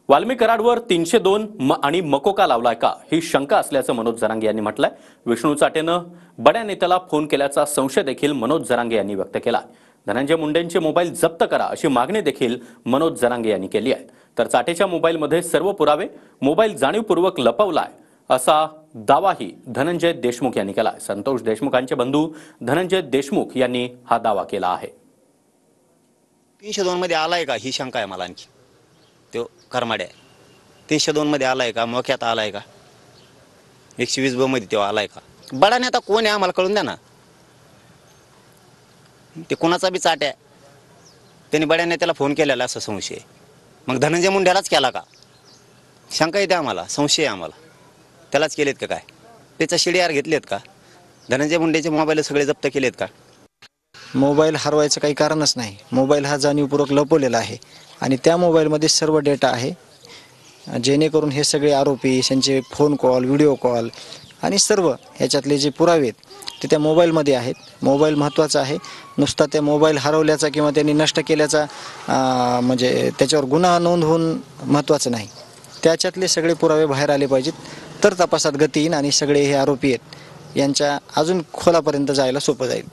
वाल्मी कराडवर 302 आणि मकोका लावलाय का ही शंका असल्याचं मनोज जरांगे यांनी म्हटलंय। विष्णू चाटेनं बड्या नेत्याला फोन केल्याचा संशय देखील मनोज जरांगे यांनी व्यक्त केला। धनंजय मुंडेंचे मोबाईल जप्त करा अशी मागणी देखील मनोज जरांगे यांनी केली आहे। तर चाटेच्या मोबाईलमध्ये सर्व पुरावे मोबाईल जाणीवपूर्वक लपवलाय असा दावाही धनंजय देशमुख यांनी केला। संतोष देशमुखांचे बंधू धनंजय देशमुख यांनी हा दावा केला आहे। 302 मध्ये आलाय का ही शंका आहे मला। आणखी तो करमाड्या 302 मध्ये आलाय का, मोक्यात आलाय का, 120 ब मध्ये तो आलाय का? बडा नेता कोण आहे आम्हाला कळून द्या ना। ते कोणाचा बी चाट आहे, त्यांनी बड्या नेत्याला फोन केलेला असं संशय। मग धनंजय मुंडेलाच केला का? शंका येते आम्हाला, संशय आहे आम्हाला। त्यालाच केलेत का काय? त्याचा शिडीआर घेतलेत का? धनंजय मुंडेचे मोबाईल सगळे जप्त केलेत का? मोबाईल हरवायचं काही कारणच नाही। मोबाईल हा जाणीवपूर्वक लपवलेला आहे आणि त्या मोबाईलमध्ये सर्व डेटा आहे, जेणेकरून हे सगळे आरोपी त्यांचे फोन कॉल, व्हिडिओ कॉल आणि सर्व ह्याच्यातले जे पुरावे ते त्या मोबाईलमध्ये आहेत। मोबाईल महत्त्वाचा आहे। नुसता त्या मोबाईल हरवल्याचा किंवा त्यांनी नष्ट केल्याचा म्हणजे त्याच्यावर गुन्हा नोंद होऊन महत्त्वाचं नाही। त्याच्यातले सगळे पुरावे बाहेर आले पाहिजेत, तर तपासात गती येईल आणि सगळे हे आरोपी आहेत यांच्या अजून खोलापर्यंत जायला सोपं जाईल।